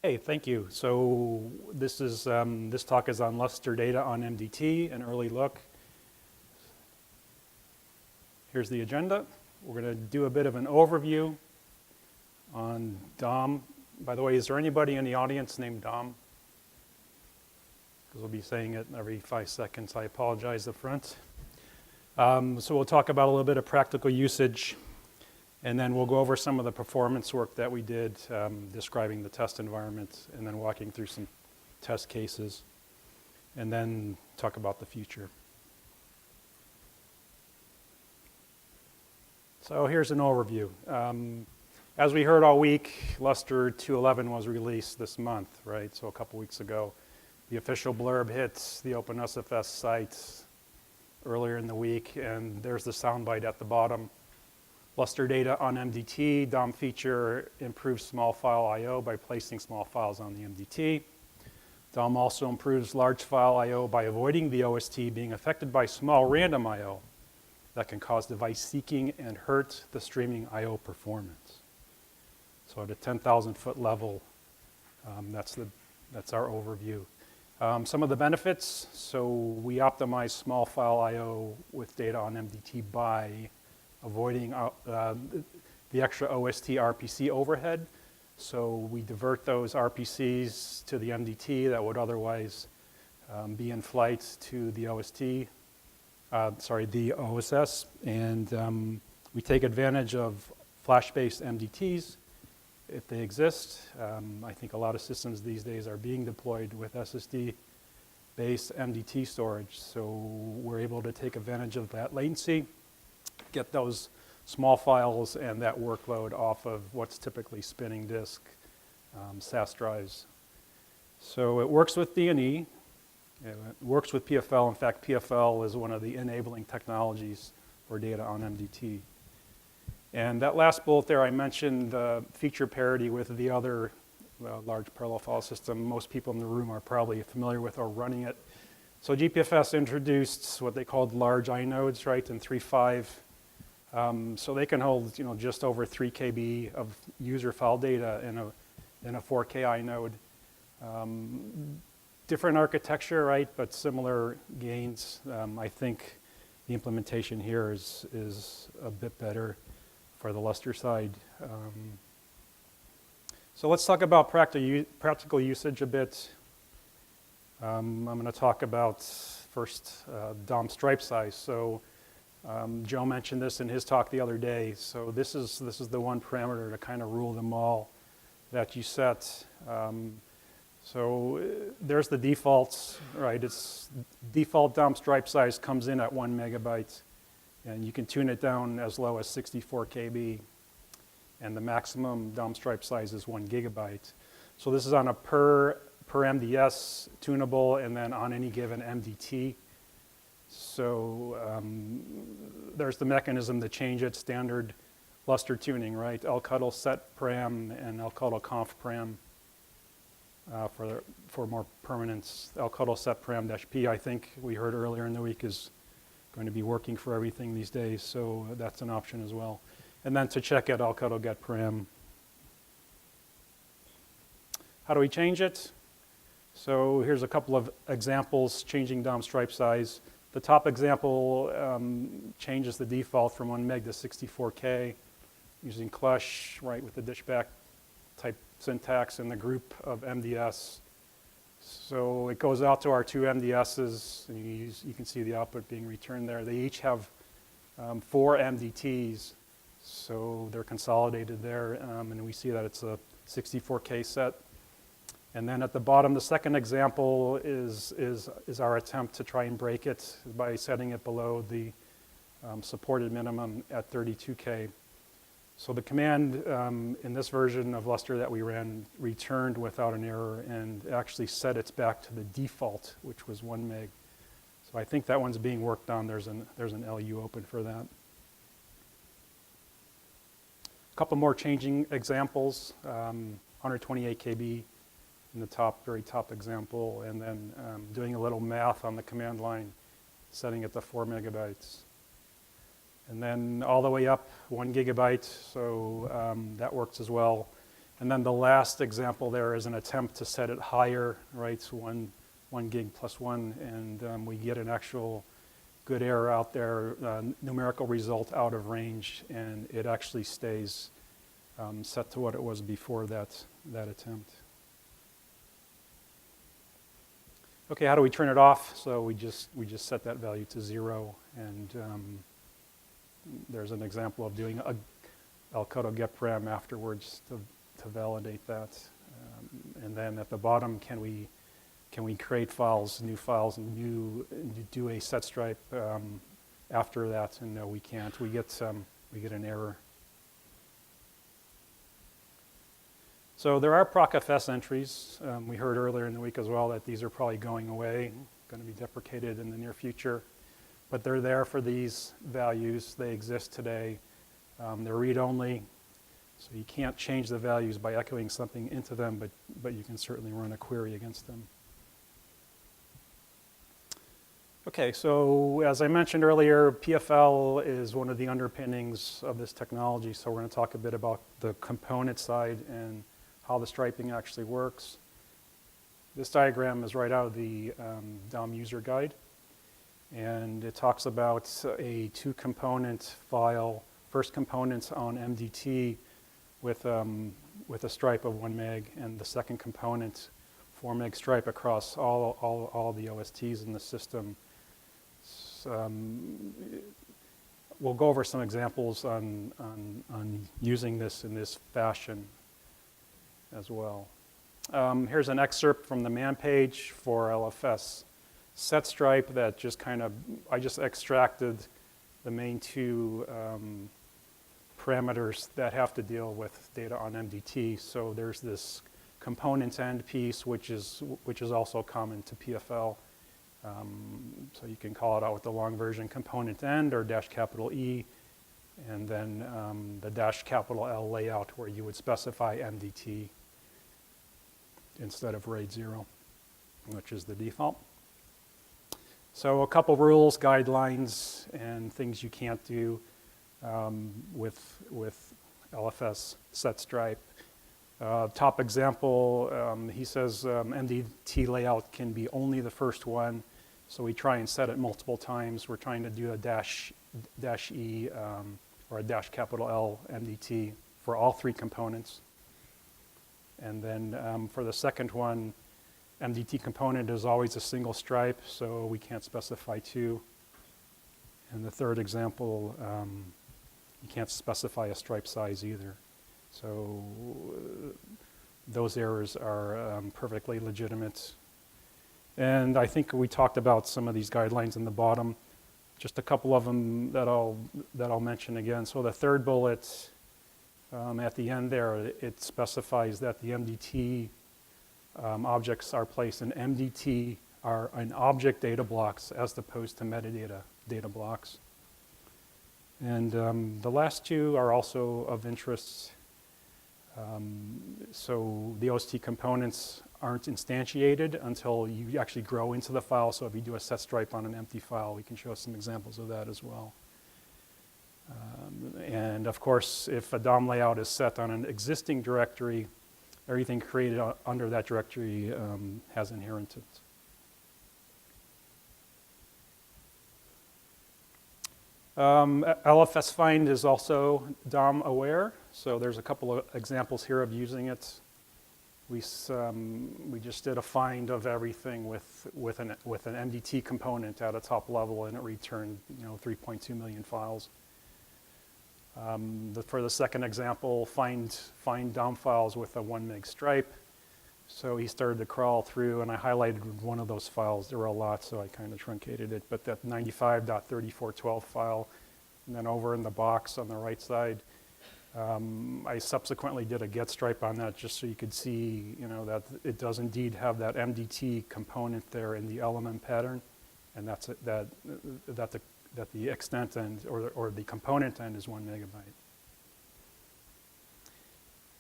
Hey, thank you. So this talk is on Lustre data on MDT, an early look. Here's the agenda. We're going to do a bit of an overview on DOM. By the way, is there anybody in the audience named DOM? Because we'll be saying it every 5 seconds. I apologize up front. So we'll talk about a little bit of practical usage, and then we'll go over some of the performance work that we did, describing the test environment, and then walking through some test cases, and then talk about the future. So here's an overview. As we heard all week, Lustre 2.11 was released this month, right? So a couple weeks ago. The official blurb hits the OpenSFS site earlier in the week, and there's the soundbite at the bottom. Lustre data on MDT, DOM feature improves small file I/O by placing small files on the MDT. DOM also improves large file I/O by avoiding the OST being affected by small random I/O that can cause device seeking and hurt the streaming I/O performance. So at a 10,000-foot level, that's our overview. Some of the benefits, so we optimize small file I/O with data on MDT by avoiding the extra OST RPC overhead. So we divert those RPCs to the MDT that would otherwise be in flight to the the OSS, and we take advantage of flash-based MDTs if they exist. I think a lot of systems these days are being deployed with SSD-based MDT storage, so we're able to take advantage of that latency, get those small files and that workload off of what's typically spinning disk SAS drives. So it works with D&E, it works with PFL. In fact, PFL is one of the enabling technologies for data on MDT. And that last bullet there, I mentioned the feature parity with the other large parallel file system. Most people in the room are probably familiar with or running it. So GPFS introduced what they called large inodes, right, in 3.5. So they can hold, just over 3 KB of user file data in a 4K inode. Different architecture, right, but similar gains. I think the implementation here is a bit better for the Lustre side. So let's talk about practical usage a bit. I'm going to talk about first DOM stripe size. So Joe mentioned this in his talk the other day. So this is the one parameter to kind of rule them all that you set. So there's the defaults, right? It's default DOM stripe size comes in at 1 megabyte, and you can tune it down as low as 64 KB, and the maximum DOM stripe size is 1 gigabyte. So this is on a per MDS tunable, and then on any given MDT. So there's the mechanism to change it, standard Lustre tuning, right? LCuddle set param and LCuddle conf param for more permanence. LCuddle set param-p, I think we heard earlier in the week, is going to be working for everything these days, so that's an option as well. And then to check it, LCuddle get param. How do we change it? So here's a couple of examples changing DOM stripe size. The top example changes the default from 1 meg to 64K using Clush, right, with the dishback type syntax in the group of MDS. So it goes out to our 2 MDSs, and you can see the output being returned there. They each have 4 MDTs, so they're consolidated there, and we see that it's a 64K set. And then at the bottom, the second example is our attempt to try and break it by setting it below the supported minimum at 32K. So the command in this version of Lustre that we ran returned without an error and actually set it back to the default, which was 1 meg. So I think that one's being worked on. There's an LU open for that. A couple more changing examples, 128 KB in the very top example, and then doing a little math on the command line, setting it to 4 megabytes. And then all the way up 1 gigabyte, so that works as well. And then the last example there is an attempt to set it higher, right? So one gig plus one, and we get an actual good error out there, numerical result out of range, and it actually stays set to what it was before that attempt. Okay, how do we turn it off? So we just set that value to 0, and there's an example of doing a Elcoto get param afterwards to validate that. And then at the bottom, can we create files, new files, and do a set stripe after that? And no, we can't. We get an error. So there are procfs entries. We heard earlier in the week as well that these are probably going away, going to be deprecated in the near future. But they're there for these values. They exist today. They're read-only, so you can't change the values by echoing something into them, but you can certainly run a query against them. Okay, so as I mentioned earlier, PFL is one of the underpinnings of this technology, so we're going to talk a bit about the component side and how the striping actually works. This diagram is right out of the DOM user guide, and it talks about a 2-component file, first component on MDT with a stripe of 1 meg, and the second component 4 meg stripe across all the OSTs in the system. We'll go over some examples on using this in this fashion as well. Here's an excerpt from the man page for LFS set stripe that just I just extracted the main 2 parameters that have to deal with data on MDT. So there's this component end piece, which is also common to PFL. So you can call it out with the long version component end or -E, and then the -L layout where you would specify MDT instead of RAID 0, which is the default. So a couple rules, guidelines, and things you can't do with LFS set stripe. Top example, he says MDT layout can be only the first one, so we try and set it multiple times. We're trying to do a -E or a -L MDT for all 3 components. And then for the second one, MDT component is always a single stripe, so we can't specify 2. And the third example, you can't specify a stripe size either. So those errors are perfectly legitimate. And I think we talked about some of these guidelines in the bottom. Just a couple of them that I'll mention again. So the third bullet at the end there, it specifies that the MDT objects are placed in MDT are in object data blocks as opposed to metadata data blocks. And the last 2 are also of interest. So the OST components aren't instantiated until you actually grow into the file. So if you do a set stripe on an empty file, we can show some examples of that as well. And of course, if a DOM layout is set on an existing directory, everything created under that directory has inheritance. LFS find is also DOM aware, so there's a couple of examples here of using it. We just did a find of everything with an MDT component at a top level, and it returned 3.2 million files. For the second example, find DOM files with a 1 meg stripe. So he started to crawl through, and I highlighted one of those files. There were a lot, so I kind of truncated it. But that 95.3412 file, and then over in the box on the right side, I subsequently did a get stripe on that just so you could see, that it does indeed have that MDT component there in the element pattern, and that's it, that the extent end or the component end is 1 megabyte.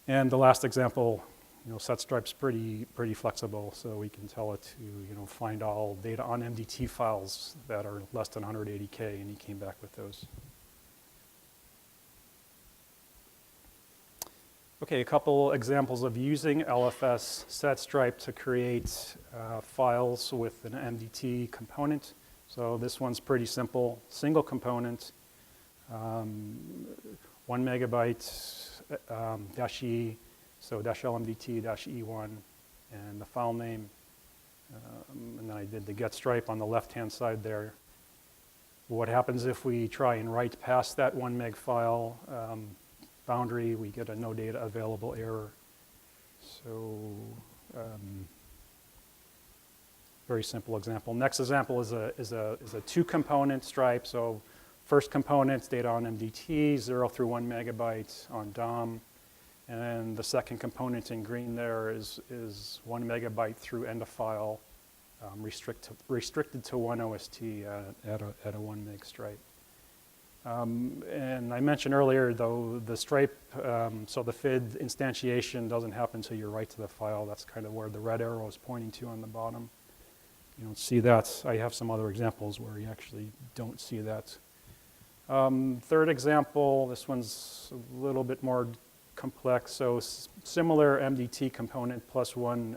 And the last example, set stripe's pretty flexible, so we can tell it to find all data on MDT files that are less than 180K, and he came back with those. Okay, a couple examples of using LFS setstripe to create files with an MDT component. So this one's pretty simple, single component, 1 megabyte dash E, so dash LMDT dash E1, and the file name. And then I did the get stripe on the left-hand side there. What happens if we try and write past that 1 meg file boundary? We get a no data available error. So very simple example. Next example is a two-component stripe. So first component, data on MDT, 0 through 1 megabyte on DOM. And then the second component in green there is 1 megabyte through end of file, restricted to one OST at a 1 meg stripe. And I mentioned earlier, though, the stripe, so the FID instantiation doesn't happen until you write to the file. That's kind of where the red arrow is pointing to on the bottom. You don't see that. I have some other examples where you actually don't see that. Third example, this one's a little bit more complex. So similar MDT component plus one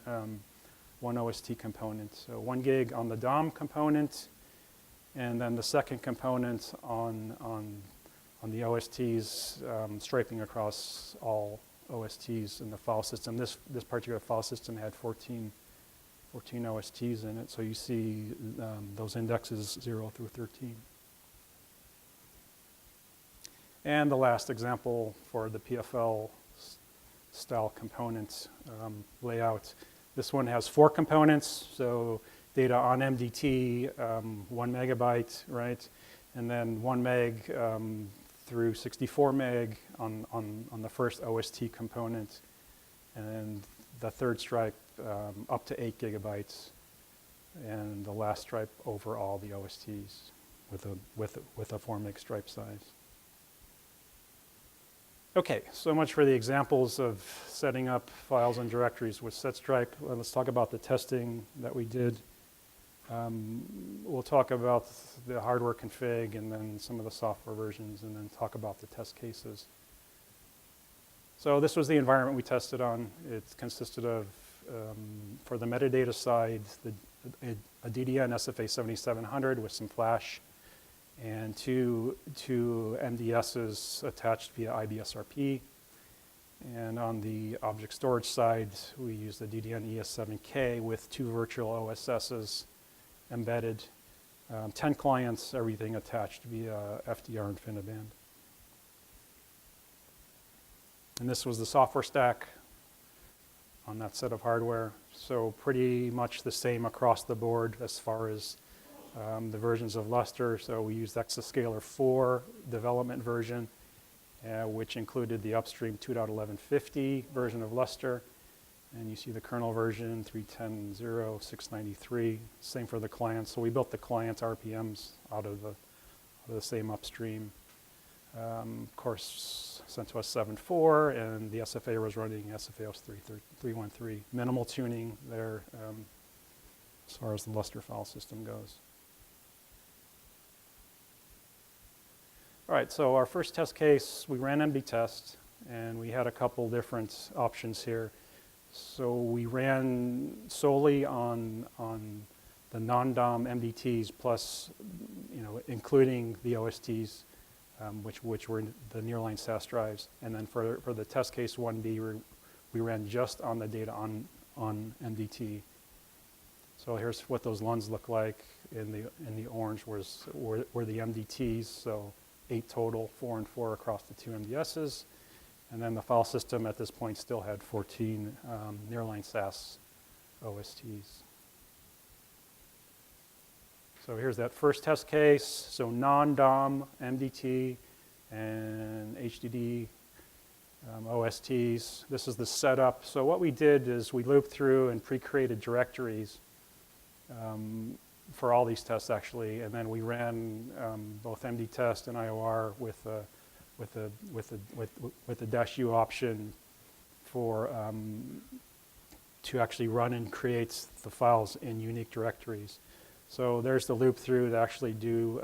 OST component. So 1 gig on the DOM component, and then the second component on the OSTs, striping across all OSTs in the file system. This particular file system had 14 OSTs in it, so you see those indexes 0 through 13. And the last example for the PFL style component layout. This one has 4 components, so data on MDT, 1 megabyte, right? And then 1 meg through 64 meg on the first OST component. And the third stripe up to 8 gigabytes. And the last stripe over all the OSTs with a 4 meg stripe size. Okay, so much for the examples of setting up files and directories with setstripe. Let's talk about the testing that we did. We'll talk about the hardware config and then some of the software versions, and then talk about the test cases. So this was the environment we tested on. It consisted of, for the metadata side, a DDN SFA 7700 with some flash, and two MDSs attached via IBSRP. And on the object storage side, we used the DDN ES7K with 2 virtual OSSs embedded, 10 clients, everything attached via FDR InfiniBand. And this was the software stack on that set of hardware. So pretty much the same across the board as far as the versions of Lustre. So we used Exascaler 4 development version, which included the upstream 2.1150 version of Lustre. And you see the kernel version 3.10.0, 693, same for the client. So we built the client RPMs out of the same upstream. Of course, CentOS 7.4, and the SFA was running SFAOS 3.13. Minimal tuning there as far as the Lustre file system goes. All right, so our first test case, we ran MD test, and we had a couple different options here. So we ran solely on the non-DOM MDTs plus, including the OSTs, which were the nearline SAS drives. And then for the test case 1B, we ran just on the data on MDT. So here's what those LUNs look like. In the orange were the MDTs, so 8 total, 4 and 4 across the 2 MDSs. And then the file system at this point still had 14 nearline SAS OSTs. So here's that first test case. So non-DOM MDT and HDD OSTs. This is the setup. So what we did is we looped through and pre-created directories for all these tests actually, and then we ran both MD test and IOR with the -U option for to actually run and create the files in unique directories. So there's the loop through to actually do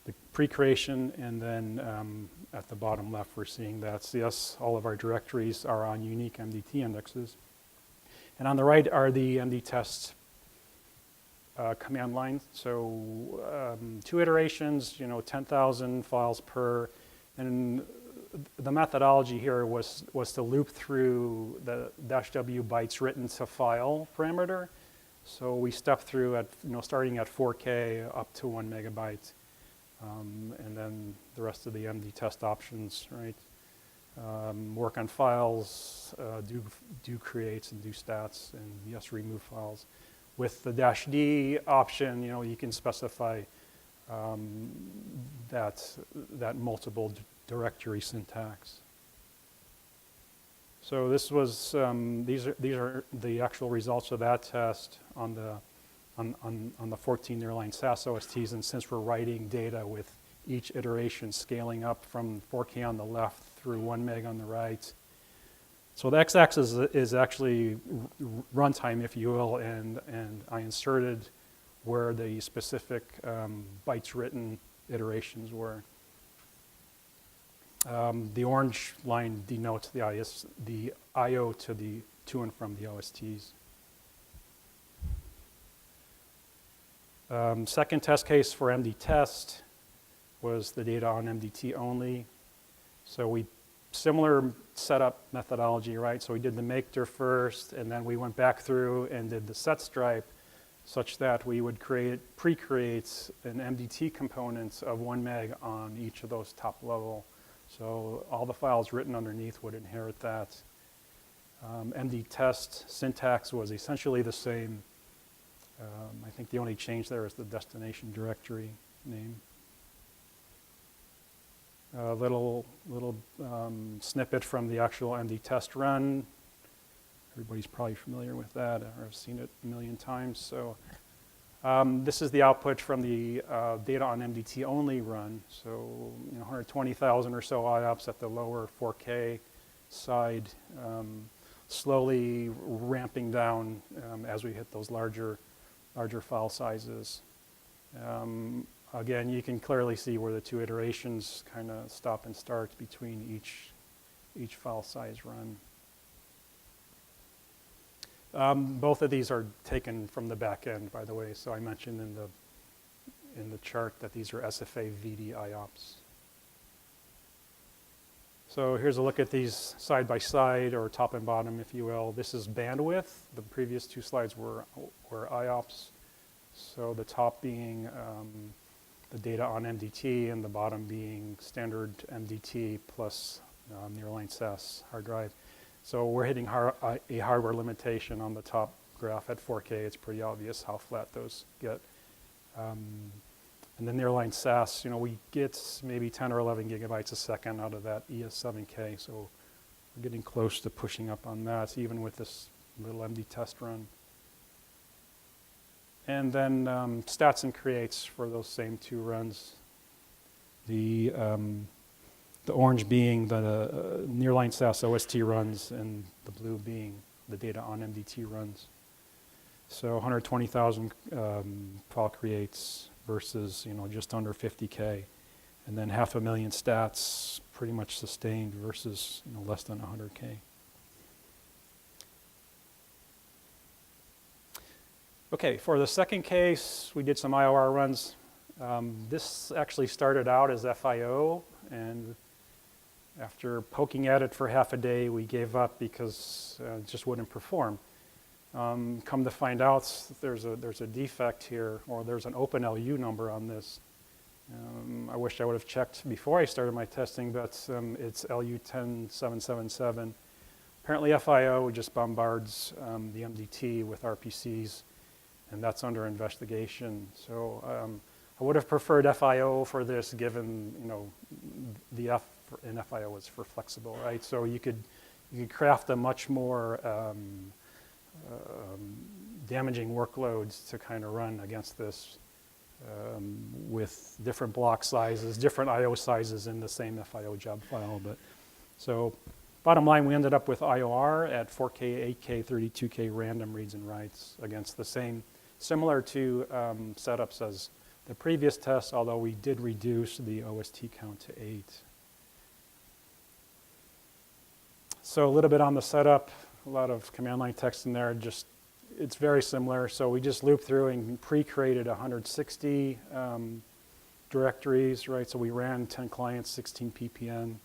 the pre-creation and then at the bottom left, we're seeing that. So yes, all of our directories are on unique MDT indexes. And on the right are the MD-test command line. So 2 iterations, 10,000 files per. And the methodology here was to loop through the -w bytes written to file parameter. So we step through at, starting at 4K up to 1 megabyte. And then the rest of the MD-test options, right? Work on files, do creates and do stats, and yes, remove files. With the -d option, you can specify that multiple directory syntax. So this was these are the actual results of that test on the 14 nearline SAS OSTs, and since we're writing data with each iteration scaling up from 4K on the left through 1 meg on the right. So the x-axis is actually runtime, if you will, and I inserted where the specific bytes written iterations were. The orange line denotes the I/O to and from the OSTs. Second test case for MD-test was the data on MDT only. So similar setup methodology, right? So we did the makedir first, and then we went back through and did the set stripe, such that we would pre-create an MDT component of 1 meg on each of those top level. So all the files written underneath would inherit that. MD-test syntax was essentially the same. I think the only change there is the destination directory name. A little snippet from the actual MD-test run. Everybody's probably familiar with that or have seen it a million times. So this is the output from the data on MDT only run. So 120,000 or so IOPS at the lower 4K side, slowly ramping down as we hit those larger file sizes. Again, you can clearly see where the 2 iterations kind of stop and start between each file size run. Both of these are taken from the back end, by the way. So I mentioned in the chart that these are SFA VD IOPS. So here's a look at these side by side, or top and bottom, if you will. This is bandwidth. The previous 2 slides were IOPS. So the top being the data on MDT, and the bottom being standard MDT plus nearline SAS hard drive. So we're hitting a hardware limitation on the top graph at 4K. It's pretty obvious how flat those get. And the nearline SAS, we get maybe 10 or 11 gigabytes a second out of that ES7K. So we're getting close to pushing up on that, even with this little MD-test run. And then stats and creates for those same 2 runs. The orange being the nearline SAS OST runs, and the blue being the data on MDT runs. So 120,000 file creates versus just under 50K, and then 500,000 stats pretty much sustained versus less than 100K. Okay, for the second case, we did some IOR runs. This actually started out as FIO, and after poking at it for half a day, we gave up because it just wouldn't perform. Come to find out, there's a defect here, or there's an OpenLU number on this. I wish I would have checked before I started my testing, but it's LU10777. Apparently FIO just bombards the MDT with RPCs, and that's under investigation. So I would have preferred FIO for this, given the F in FIO was for flexible, right? So you could craft a much more damaging workloads to kind of run against this with different block sizes, different IO sizes in the same FIO job file. But so bottom line, we ended up with IOR at 4K, 8K, 32K random reads and writes against the same, similar to setups as the previous test, although we did reduce the OST count to 8. So a little bit on the setup, a lot of command line text in there, it's very similar. So we just looped through and pre-created 160 directories, right? So we ran 10 clients, 16 ppn.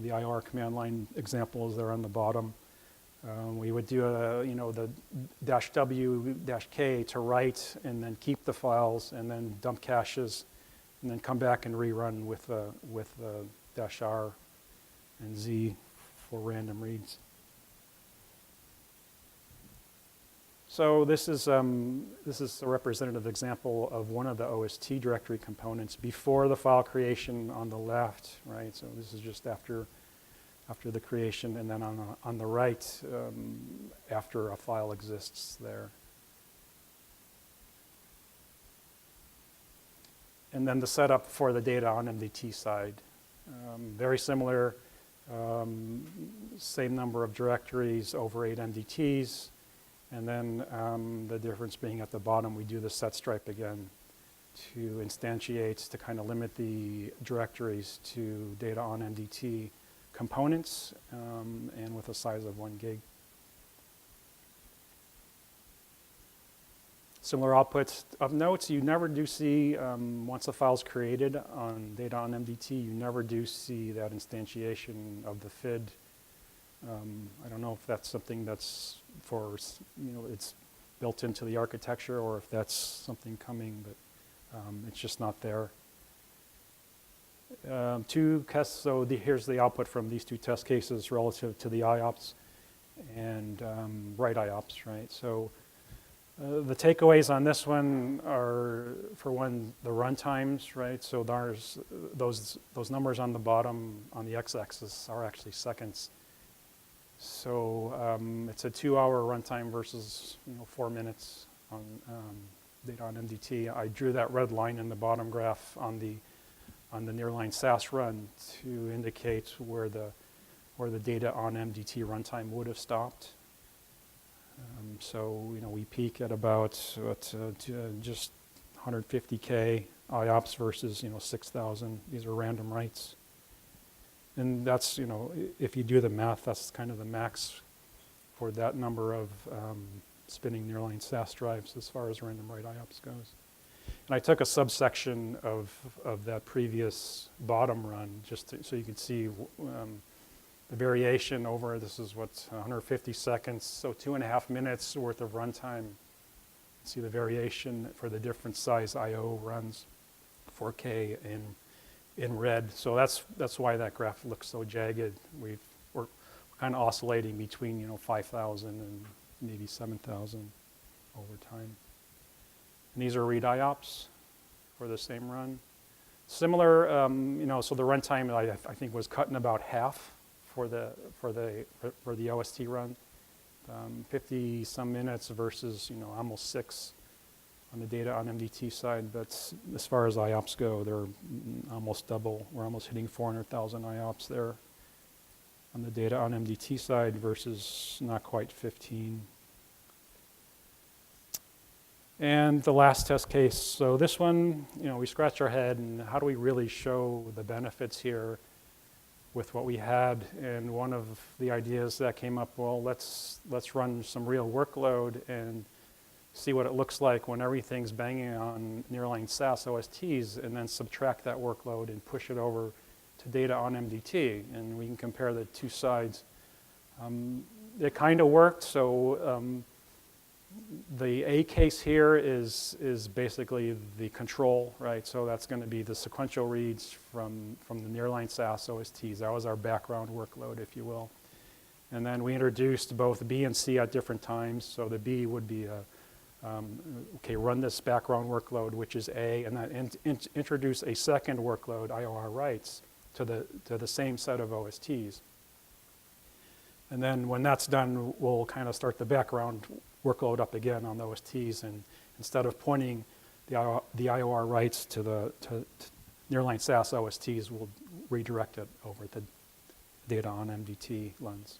The IR command line example is there on the bottom. We would do the -w-k to write and then keep the files and then dump caches and then come back and rerun with -r and z for random reads. So this is a representative example of one of the OST directory components before the file creation on the left, right? So this is just after the creation, and then on the right, after a file exists there. And then the setup for the data on MDT side. Very similar, same number of directories over 8 MDTs. And then the difference being at the bottom, we do the set stripe again to instantiate, to kind of limit the directories to data on MDT components and with a size of 1 gig. Similar outputs of notes, you never do see, once a file's created on data on MDT, you never do see that instantiation of the FID. I don't know if that's something that's it's built into the architecture or if that's something coming, but it's just not there. Two tests, so here's the output from these two test cases relative to the IOPS and write IOPS, right? So the takeaways on this one are, for one, the run times, right? So there's those numbers on the bottom on the x-axis are actually seconds. So it's a 2-hour runtime versus 4 minutes on data on MDT. I drew that red line in the bottom graph on the nearline SAS run to indicate where the data on MDT runtime would have stopped. So we peak at about just 150K IOPS versus 6,000. These are random writes. And that's, if you do the math, that's kind of the max for that number of spinning nearline SAS drives as far as random write IOPS goes. And I took a subsection of that previous bottom run just so you can see the variation over, this is 150 seconds, so 2.5 minutes worth of runtime. See the variation for the different size I/O runs, 4K in red. So that's why that graph looks so jagged. We're kind of oscillating between 5,000 and maybe 7,000 over time. And these are read IOPS for the same run. Similar, so the runtime I think was cut in about half for the OST run, 50 some minutes versus almost 6 on the data on MDT side. But as far as IOPS go, they're almost double. We're almost hitting 400,000 IOPS there on the data on MDT side versus not quite 15. And the last test case, so this one, we scratched our head and how do we really show the benefits here with what we had? And one of the ideas that came up, well, let's run some real workload and see what it looks like when everything's banging on nearline SAS OSTs, and then subtract that workload and push it over to data on MDT, and we can compare the two sides. It kind of worked, so the A case here is basically the control, right? So that's going to be the sequential reads from the nearline SAS OSTs. That was our background workload, if you will. And then we introduced both B and C at different times. So the B would be, run this background workload, which is A, and then introduce a second workload, IOR writes, to the same set of OSTs. And then when that's done, we'll kind of start the background workload up again on the OSTs, and instead of pointing the IOR writes to nearline SAS OSTs, we'll redirect it over to data on MDT lens.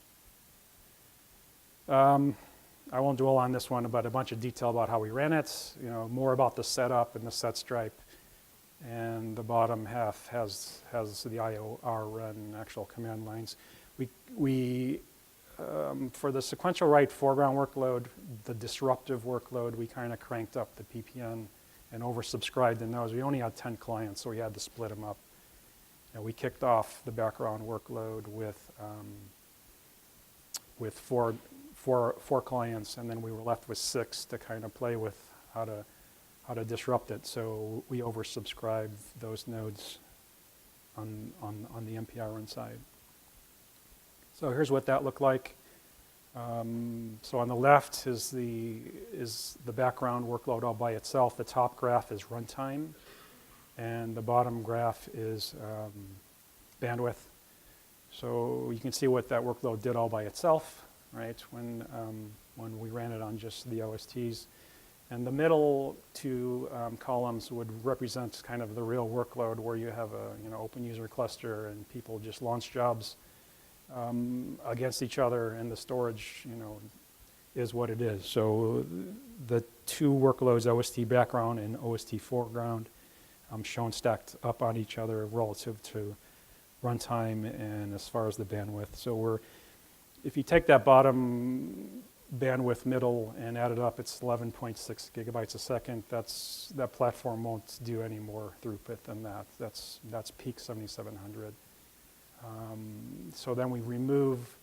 I won't dwell on this one, but a bunch of detail about how we ran it, more about the setup and the set stripe, and the bottom half has the IOR run actual command lines. For the sequential write foreground workload, the disruptive workload, we kind of cranked up the PPN and oversubscribed in those. We only had 10 clients, so we had to split them up. And we kicked off the background workload with four clients, and then we were left with 6 to kind of play with how to disrupt it. So we oversubscribed those nodes on the MPI run side. So here's what that looked like. So on the left is the background workload all by itself. The top graph is runtime, and the bottom graph is bandwidth. So you can see what that workload did all by itself, right? When we ran it on just the OSTs. And the middle 2 columns would represent kind of the real workload where you have a open user cluster and people just launch jobs against each other, and the storage is what it is. So the 2 workloads, OST background and OST foreground, shown stacked up on each other relative to runtime and as far as the bandwidth. So if you take that bottom bandwidth middle and add it up, it's 11.6 gigabytes a second. That platform won't do any more throughput than that. That's peak 7700. So then we remove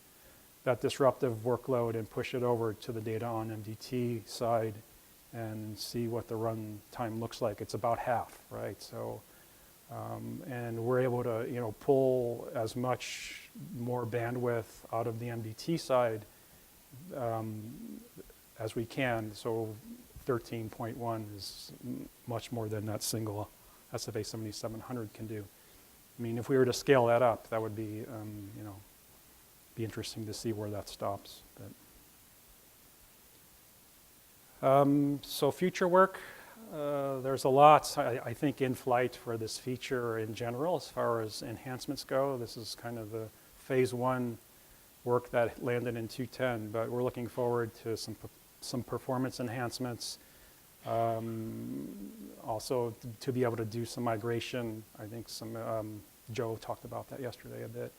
that disruptive workload and push it over to the data on MDT side and see what the run time looks like. It's about half, right? So, and we're able to pull as much more bandwidth out of the MDT side as we can. So 13.1 is much more than that single SFA 7700 can do. I mean, if we were to scale that up, that would be, be interesting to see where that stops. But, so future work, there's a lot, I think, in flight for this feature in general as far as enhancements go. This is kind of the phase 1 work that landed in 2.10, but we're looking forward to some performance enhancements. Also to be able to do some migration. I think Joe talked about that yesterday a bit.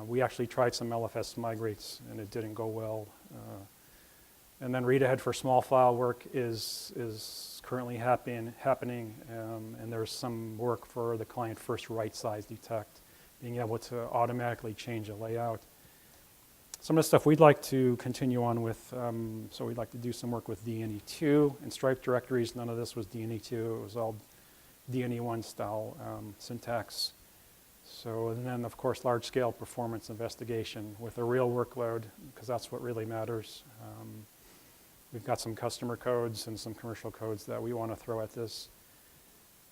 We actually tried some LFS migrates and it didn't go well. And then read ahead for small file work is currently happening, and there's some work for the client first write size detect, being able to automatically change a layout. Some of the stuff we'd like to continue on with, so we'd like to do some work with DNE2 and stripe directories. None of this was DNE2, it was all DNE1 style syntax. So, and then of course large scale performance investigation with a real workload, because that's what really matters. We've got some customer codes and some commercial codes that we want to throw at this.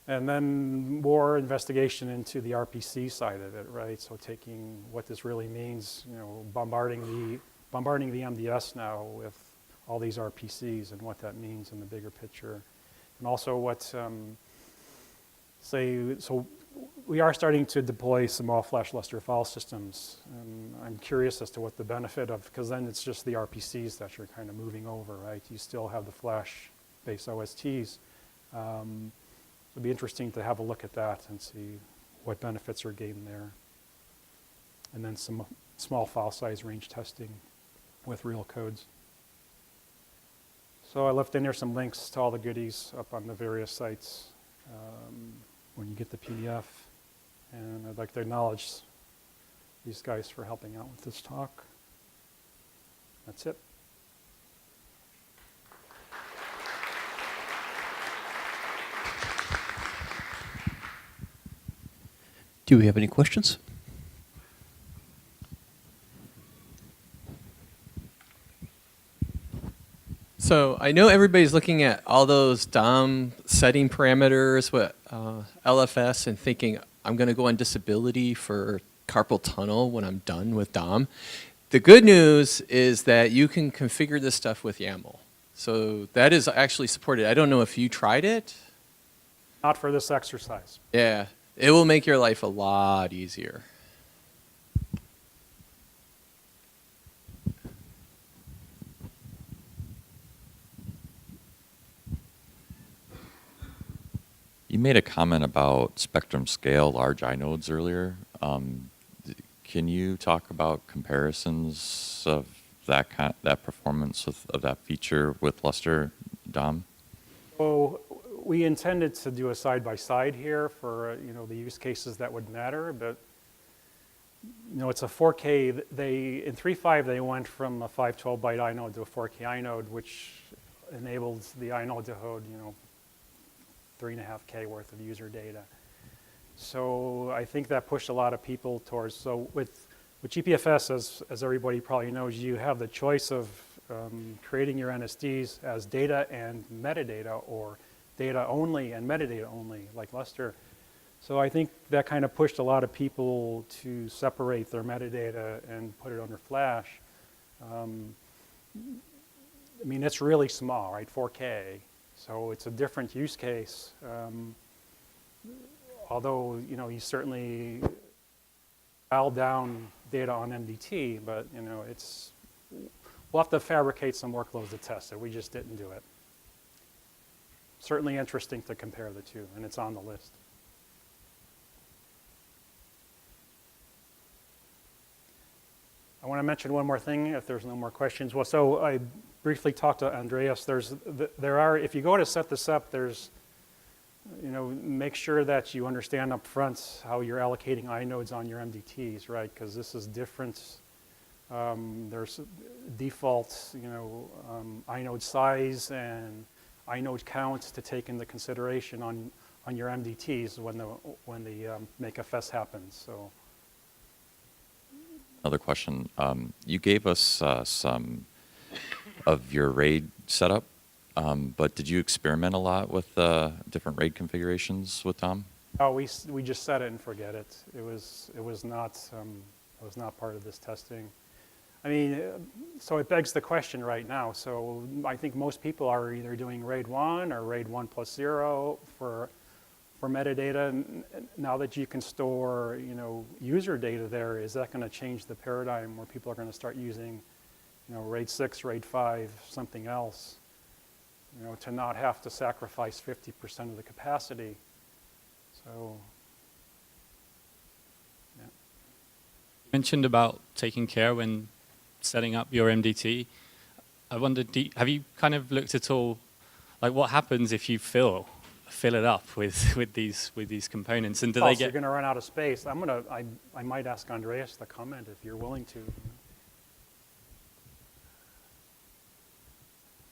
And then more investigation into the RPC side of it, right? So taking what this really means, bombarding the MDS now with all these RPCs and what that means in the bigger picture. And also what, so we are starting to deploy some all-flash Lustre file systems. And I'm curious as to what the benefit of, because then it's just the RPCs that you're kind of moving over, right? You still have the flash-based OSTs. It'd be interesting to have a look at that and see what benefits are gained there. And then some small file size range testing with real codes. So I left in here some links to all the goodies up on the various sites when you get the PDF. And I'd like to acknowledge these guys for helping out with this talk. That's it. Do we have any questions? So I know everybody's looking at all those DOM setting parameters with LFS and thinking, I'm going to go on disability for carpal tunnel when I'm done with DOM. The good news is that you can configure this stuff with YAML. So that is actually supported. I don't know if you tried it. Not for this exercise. Yeah. It will make your life a lot easier. You made a comment about spectrum scale large inodes earlier. Can Can you talk about comparisons of that performance of that feature with Lustre DOM? So we intended to do a side-by-side here for, the use cases that would matter, but, it's a 4K. In 3.5, they went from a 512-byte inode to a 4K inode, which enabled the inode to hold, 3.5K worth of user data. So I think that pushed a lot of people towards, so with GPFS, as everybody probably knows, you have the choice of creating your NSDs as data and metadata, or data only and metadata only, like Lustre. So I think that kind of pushed a lot of people to separate their metadata and put it under Flash. It's really small, right? 4K. So it's a different use case. Although, you certainly dial down data on MDT, but, we'll have to fabricate some workloads to test it. We just didn't do it. Certainly interesting to compare the two, and it's on the list. I want to mention one more thing, if there's no more questions. Well, so I briefly talked to Andreas. If you go to set this up, there's, make sure that you understand up front how you're allocating inodes on your MDTs, right? Because this is different. There's default, inode size and inode count to take into consideration on your MDTs when the makeFS happens. So. Another question. You gave us some of your RAID setup, but did you experiment a lot with different RAID configurations with DOM? Oh, we just set it and forget it. It was not part of this testing. So it begs the question right now. So I think most people are either doing RAID 1 or RAID 1+0 for metadata. Now that you can store, user data there, is that going to change the paradigm where people are going to start using, RAID 6, RAID 5, something else, to not have to sacrifice 50% of the capacity? So, yeah. Mentioned about taking care when setting up your MDT. I wondered, have you kind of looked at all, like what happens if you fill it up with these components, and do they get? You're going to run out of space. I might ask Andreas to comment if you're willing to.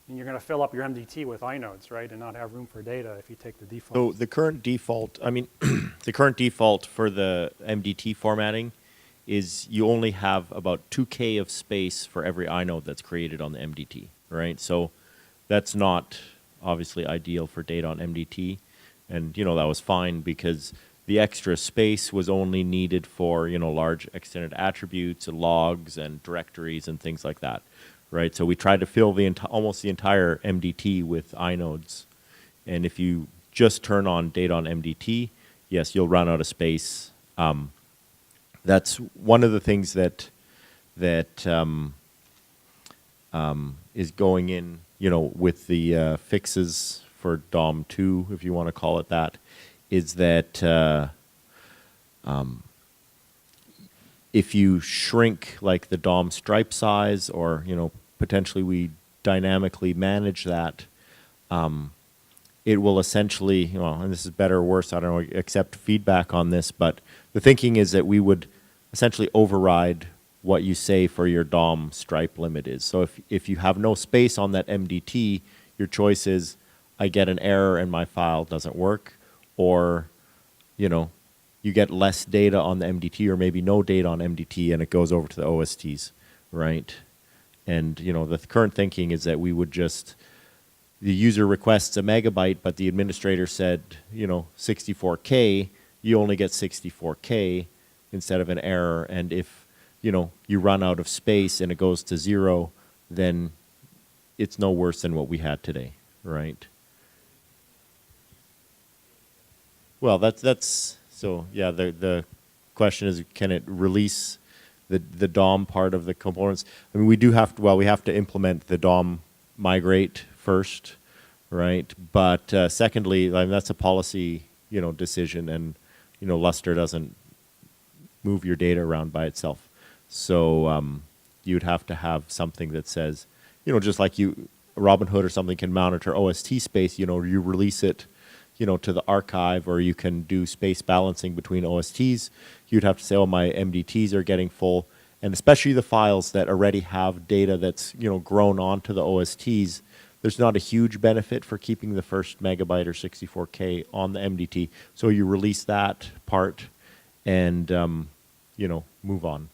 And you're going to fill up your MDT with inodes, right, and not have room for data if you take the default. So the current default, the current default for the MDT formatting is you only have about 2K of space for every inode that's created on the MDT, right? So that's not obviously ideal for data on MDT. And, that was fine because the extra space was only needed for, large extended attributes and logs and directories and things like that, right? So we tried to fill almost the entire MDT with inodes. And if you just turn on data on MDT, yes, you'll run out of space. That's one of the things that is going in, with the fixes for DOM 2, if you want to call it that, is that if you shrink like the DOM stripe size, or potentially we dynamically manage that, it will essentially, and this is better or worse, I don't know, accept feedback on this, but the thinking is that we would essentially override what you say for your DOM stripe limit is. So if you have no space on that MDT, your choice is I get an error and my file doesn't work, or you get less data on the MDT, or maybe no data on MDT and it goes over to the OSTs, right? And the current thinking is that we would just, the user requests a megabyte, but the administrator said 64K, you only get 64K instead of an error. And if you run out of space and it goes to 0, then it's no worse than what we had today, right? Well, that's so yeah. The question is, can it release the DOM part of the components? We do have to. Well, we have to implement the DOM migrate first, right? But secondly, that's a policy decision, and Lustre doesn't move your data around by itself. So you'd have to have something that says, just like Robinhood or something can monitor OST space, you release it, to the archive, or you can do space balancing between OSTs. You'd have to say, oh, my MDTs are getting full. And especially the files that already have data that's, grown onto the OSTs, there's not a huge benefit for keeping the first megabyte or 64K on the MDT. So you release that part and, move on.